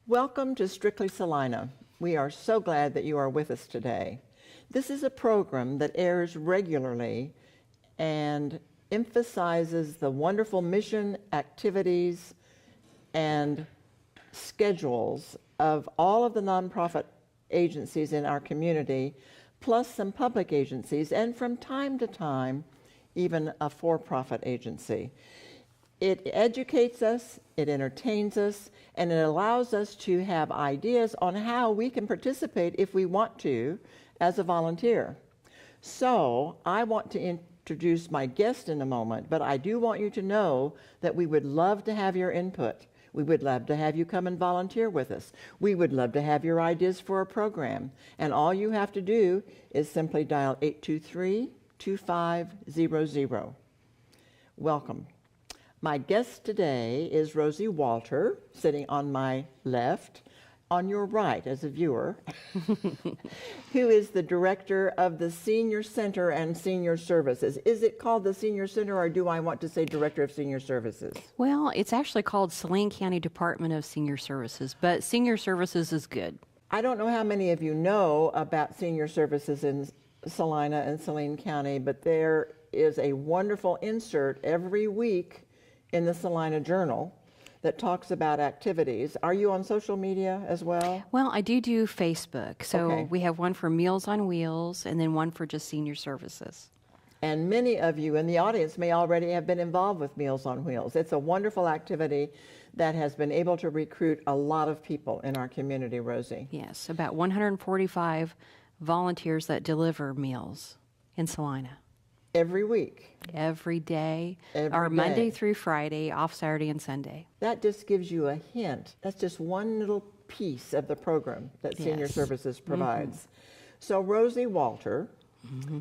Welcome to Strictly Salina. We are so glad that you are with us today. This is a program that airs regularly and emphasizes the wonderful mission, activities, and schedules of all of the nonprofit agencies in our community, plus some public agencies, and from time to time, even a for-profit agency. It educates us, it entertains us, and it allows us to have ideas on how we can participate if we want to as a volunteer. So I want to introduce my guest in a moment, but I do want you to know that we would love to have your input. We would love to have you come and volunteer with us. We would love to have your ideas for a program. And all you have to do is simply dial 823-2500. Welcome. My guest today is Rosie Walter, sitting on my left, on your right as a viewer, who is the director of the Senior Center and Senior Services. Is it called the Senior Center, or do I want to say Director of Senior Services? Well, it's actually called Salina County Department of Senior Services, but Senior Services is good. I don't know how many of you know about Senior Services in Salina and Saline County, but there is a wonderful insert every week in the Salina Journal that talks about activities. Are you on social media as well? Well, I do Facebook. So Okay. We have one for Meals on Wheels and then one for just Senior Services. And many of you in the audience may already have been involved with Meals on Wheels. It's a wonderful activity that has been able to recruit a lot of people in our community, Rosie. Yes, about 145 volunteers that deliver meals in Salina. Every week. Every day, Every or Monday day. through Friday, off Saturday and Sunday. That just gives you a hint. That's just one little piece of the program that Senior Yes. Services provides. So Rosie Walter,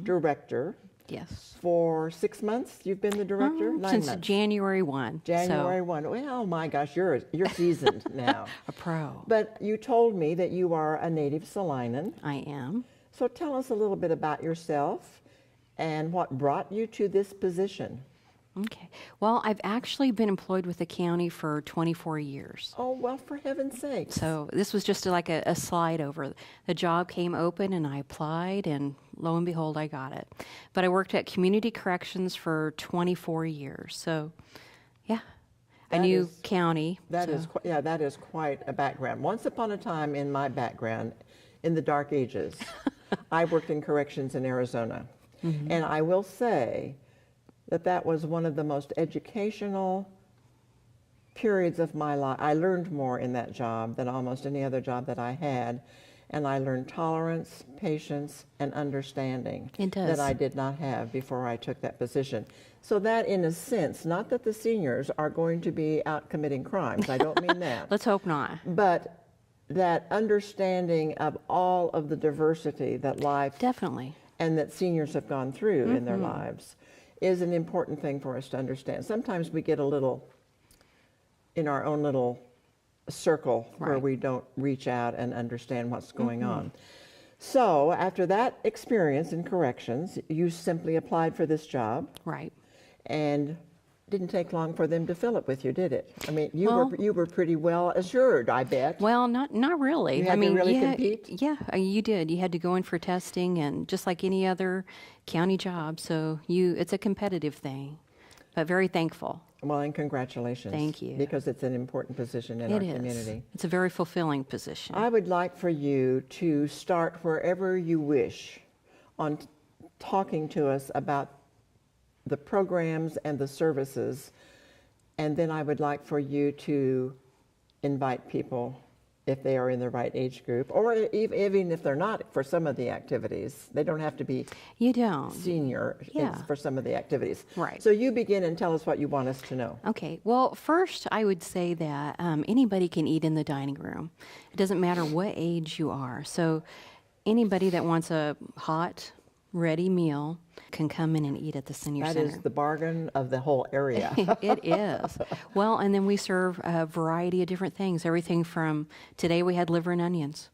director, Yes. for 6 months you've been the director? 9 Since months. January 1. January So, 1. Well, my gosh, you're seasoned now. a pro. But you told me that you are a native Salinan. I am. So tell us a little bit about yourself and what brought you to this position. Okay. Well, I've actually been employed with the county for 24 years. Oh, well, for heaven's sake. So this was just like a slide over. The job came open and I applied, and lo and behold, I got it. But I worked at Community Corrections for 24 years. So, yeah, I That knew is- county. That so. is that is quite a background. Once upon a time in my background, in the dark ages, I worked in corrections in Arizona. And I will say that was one of the most educational periods of my life. I learned more in that job than almost any other job that I had. And I learned tolerance, patience, and understanding It does. that I did not have before I took that position. So that, in a sense, not that the seniors are going to be out committing crimes. I don't mean that. Let's hope not. But that understanding of all of the diversity that life Definitely. and that seniors have gone through in their lives is an important thing for us to understand. Sometimes we get a little in our own little circle where Right. we don't reach out and understand what's going on. So after that experience in corrections, you simply applied for this job, Right. and didn't take long for them to fill it with you, did it? I mean, you Well- were pretty well assured, I bet. Well, not really. You had I mean, to really yeah, compete? Yeah, you did. You had to go in for testing, and just like any other county job. So it's a competitive thing, but very thankful. Well, and congratulations. Thank you. Because it's an important position in our It is. community. It's a very fulfilling position. I would like for you to start wherever you wish on talking to us about the programs and the services, and then I would like for you to invite people if they are in the right age group, or even if they're not for some of the activities. They don't have to be You don't. senior Yeah. for some of the activities. Right. So you begin and tell us what you want us to know. Okay. Well, first, I would say that anybody can eat in the dining room. It doesn't matter what age you are. So anybody that wants a hot, ready meal can come in and eat at the senior That center. is the bargain of the whole area. It is. Well, and then we serve a variety of different things. Everything from today we had liver and onions.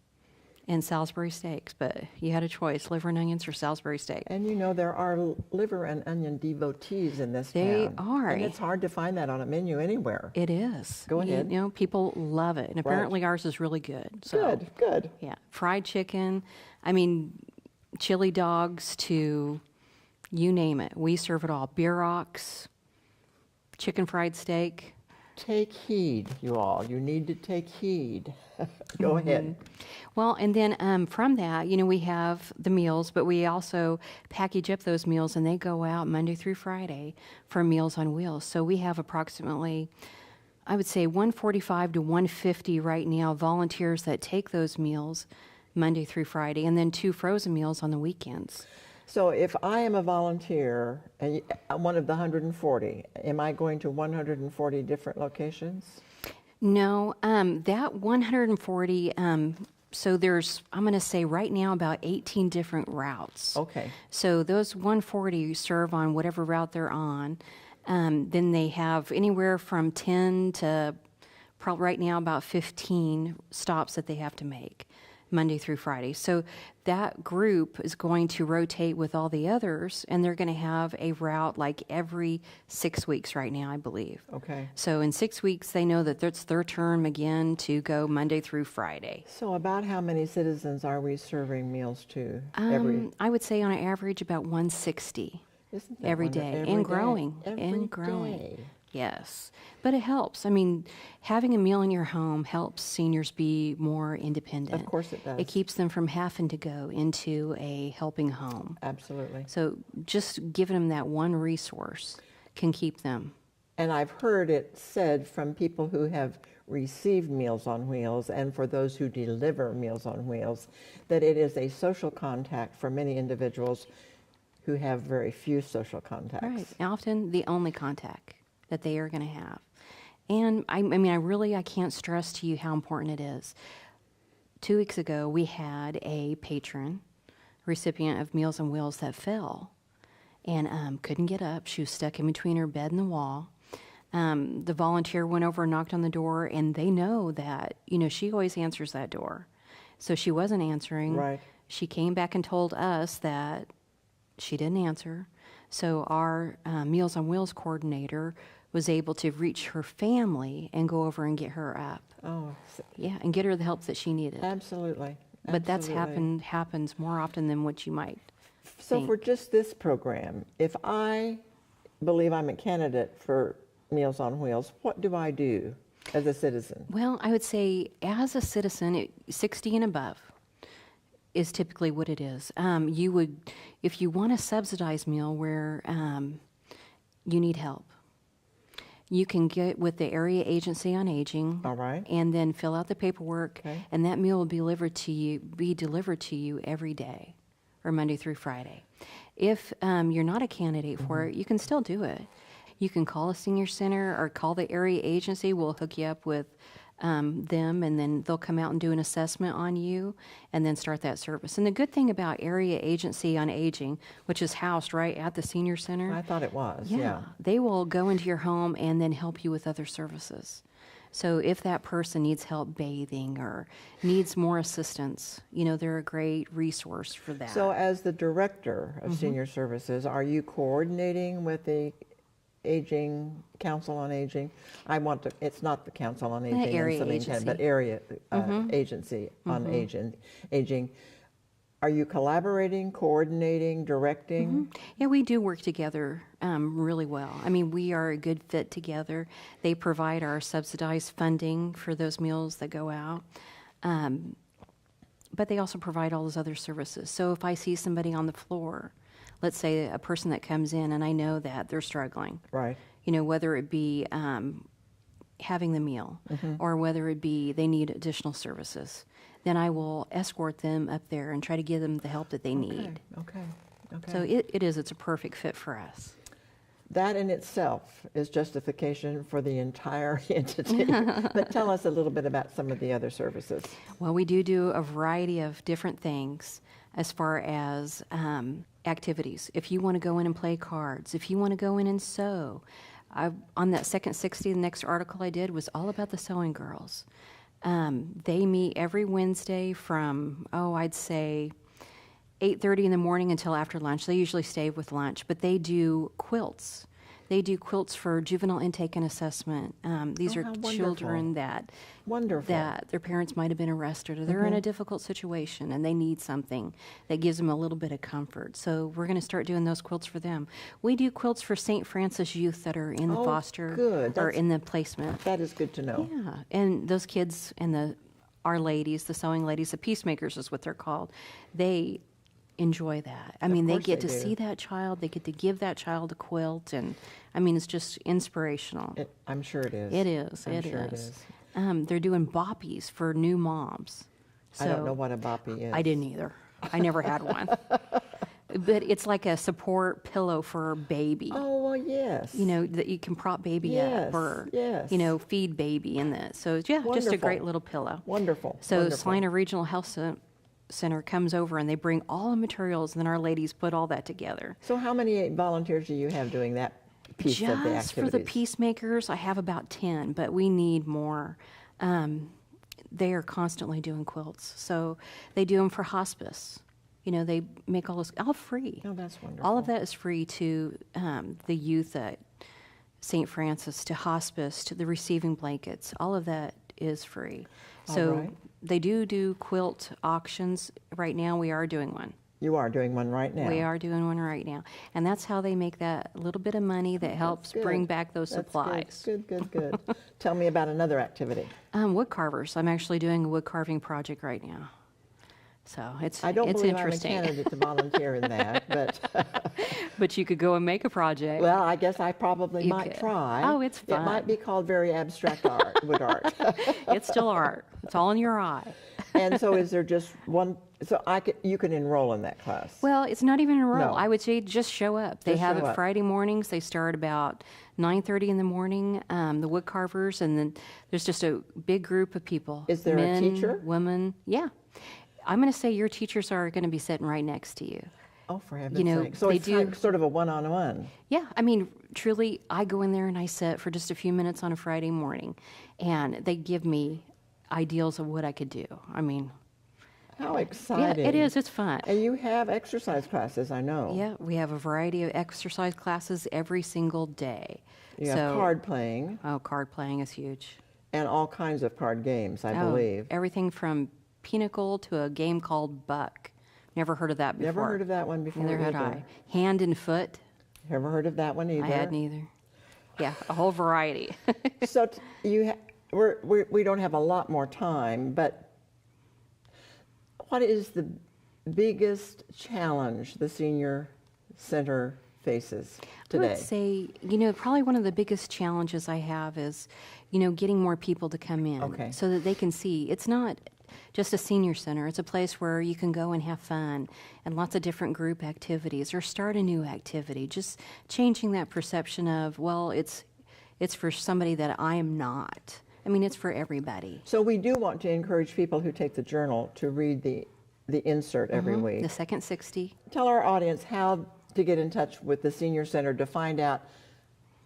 and Salisbury steaks, but you had a choice, liver and onions or Salisbury steak. And you know, there are liver and onion devotees in this They town. are. And it's hard to find that on a menu anywhere. It is. Go ahead. You know, people love it, and apparently ours is really good. So, Good, good. yeah, fried chicken, I mean, chili dogs to you name it. We serve it all. Beer rocks, chicken fried steak. Take heed, you all. You need to take heed. Go ahead. Well, and then from that, you know, we have the meals, but we also package up those meals, and they go out Monday through Friday for Meals on Wheels. So we have approximately, I would say, 145 to 150 right now volunteers that take those meals Monday through Friday, and then 2 frozen meals on the weekends. So if I am a volunteer, and one of the 140, am I going to 140 different locations? No, that 140, so there's, I'm going to say right now about 18 different routes. Okay. So those 140 serve on whatever route they're on. Then they have anywhere from 10 to probably right now about 15 stops that they have to make Monday through Friday. So that group is going to rotate with all the others, and they're going to have a route like every 6 weeks right now, I believe. Okay. So in 6 weeks, they know that it's their turn again to go Monday through Friday. So about how many citizens are we serving meals to every? I would say on an average about 160 Isn't that every wonderful? day, Every and day. growing, Every and growing. day. Yes, but it helps. I mean, having a meal in your home helps seniors be more independent. Of course it does. It keeps them from having to go into a helping home. Absolutely. So just giving them that one resource can keep them. And I've heard it said from people who have received Meals on Wheels and for those who deliver Meals on Wheels that it is a social contact for many individuals who have very few social contacts. Right. Often the only contact that they are going to have. And I mean, I can't stress to you how important it is. 2 weeks ago, we had a patron, recipient of Meals on Wheels, that fell and couldn't get up. She was stuck in between her bed and the wall. The volunteer went over and knocked on the door, and they know that, you know, she always answers that door. So she wasn't answering. Right. She came back and told us that she didn't answer. So our Meals on Wheels coordinator was able to reach her family and go over and get her up. Oh, Yeah, and get her the help that she needed. absolutely. But that's Absolutely. happens more often than what you might So think. for just this program, if I believe I'm a candidate for Meals on Wheels, what do I do as a citizen? Well, I would say as a citizen, 60 and above is typically what it is. You would, if you want a subsidized meal where you need help, you can get with the Area Agency on Aging. All right. And then fill out the paperwork, Okay. and that meal will be delivered to you every day, or Monday through Friday. If you're not a candidate for it, you can still do it. You can call a senior center or call the area agency. We'll hook you up with them, and then they'll come out and do an assessment on you and then start that service. And the good thing about Area Agency on Aging, which is housed right at the senior center, I thought it was, yeah. they will go into your home and then help you with other services. So if that person needs help bathing or needs more assistance, you know, they're a great resource for that. So as the director of senior services, are you coordinating with the Aging, Council on Aging? It's not the Council on Aging in Area Salina, Agency. but Area Agency on Aging. Are you collaborating, coordinating, directing? Yeah, we do work together really well. I mean, we are a good fit together. They provide our subsidized funding for those meals that go out. But they also provide all those other services. So if I see somebody on the floor, let's say a person that comes in and I know that they're struggling, Right. you know, whether it be having the meal or whether it be they need additional services, then I will escort them up there and try to give them the help that they need. Okay. So it's a perfect fit for us. That in itself is justification for the entire entity. But tell us a little bit about some of the other services. Well, we do a variety of different things as far as activities. If you want to go in and play cards, if you want to go in and sew. On that second 60, the next article I did was all about the sewing girls. They meet every Wednesday from, I'd say 8:30 in the morning until after lunch. They usually stay with lunch, but they do quilts. They do quilts for juvenile intake and assessment. These are how wonderful. children that their parents might have been arrested, or they're in a difficult situation and they need something that gives them a little bit of comfort. So we're going to start doing those quilts for them. We do quilts for St. Francis youth that are in the foster or in the placement. That is good to know. Yeah, and those kids and our ladies, the sewing ladies, the peacemakers is what they're called. They enjoy that. I mean, they get to see that child. They get to give that child a quilt, and I mean, it's just inspirational. I'm sure it is. It is. I'm sure it is. They're doing boppies for new moms. So I don't know what a boppy is. I didn't either. I never had one. But it's like a support pillow for a baby. Oh, well, yes. You know, that you can prop baby up or, feed baby in this. So, yeah, just a great little pillow. Wonderful. So Salina Regional Health Center comes over and they bring all the materials, and then our ladies put all that together. So how many volunteers do you have doing that piece of the activities? Just for the peacemakers, I have about 10, but we need more. They are constantly doing quilts. So they do them for hospice. You know, they make all this all free. Oh, that's wonderful. All of that is free to the youth at St. Francis, to hospice, to the receiving blankets. All of that is free. So they do quilt auctions. Right now, we are doing one. You are doing one right now. We are doing one right now. And that's how they make that little bit of money that helps bring back those supplies. Good. Tell me about another activity. Wood carvers. I'm actually doing a wood carving project right now. So it's I don't it's believe interesting. I'm a candidate to volunteer in that, but but you could go and make a project. Well, I guess I probably might try. Oh, it's fun. It might be called very abstract art, wood art. It's still art. It's all in your eye. And so, is there just one? So you can enroll in that class. Well, it's not even enroll. No. I would say just show up. They have it Friday mornings. They start about 9:30 in the morning. The wood carvers, and then there's just a big group of people. Is there men, a teacher? Women. Yeah. I'm going to say your teachers are going to be sitting right next to you. Oh, for heaven's sake. So it's like sort of a one-on-one. Yeah. I mean, truly, I go in there and I sit for just a few minutes on a Friday morning, and they give me ideals of what I could do. I mean, how exciting. Yeah, it is. It's fun. And you have exercise classes, I know. Yeah, we have a variety of exercise classes every single day. You have card playing. Oh, card playing is huge. And all kinds of card games, I believe. Everything from Pinnacle to a game called Buck. Never heard of that before. Never heard of that one before. Neither had I. Hand and Foot. Never heard of that one either. I hadn't either. Yeah, a whole variety. So we don't have a lot more time, but what is the biggest challenge the Senior Center faces today? I would say, probably one of the biggest challenges I have is, getting more people to come in so that they can see. It's not just a senior center. It's a place where you can go and have fun and lots of different group activities or start a new activity. Just changing that perception of, well, it's for somebody that I am not. I mean, it's for everybody. So we do want to encourage people who take the journal to read the insert every week. The second 60. Tell our audience how to get in touch with the Senior Center to find out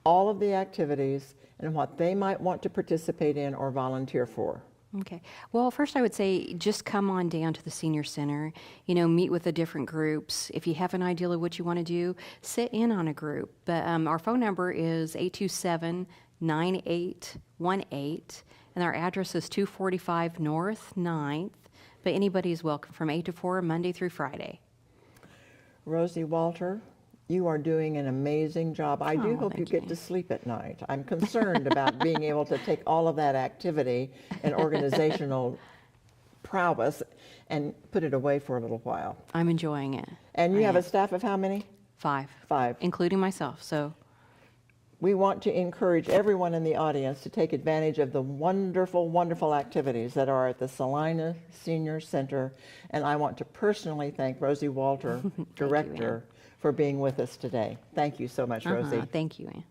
all of the activities and what they might want to participate in or volunteer for. Okay. Well, first I would say just come on down to the Senior Center, meet with the different groups. If you have an idea of what you want to do, sit in on a group. But our phone number is 827-9818, and our address is 245 North 9th. But anybody is welcome from 8 to 4, Monday through Friday. Rosie Walter, you are doing an amazing job. I do hope you get to sleep at night. I'm concerned about being able to take all of that activity and organizational prowess and put it away for a little while. I'm enjoying it. And you have a staff of how many? 5. 5. Including myself, so. We want to encourage everyone in the audience to take advantage of the wonderful, wonderful activities that are at the Salina Senior Center. And I want to personally thank Rosie Walter, Director, for being with us today. Thank you so much, Rosie. Thank you, Ann.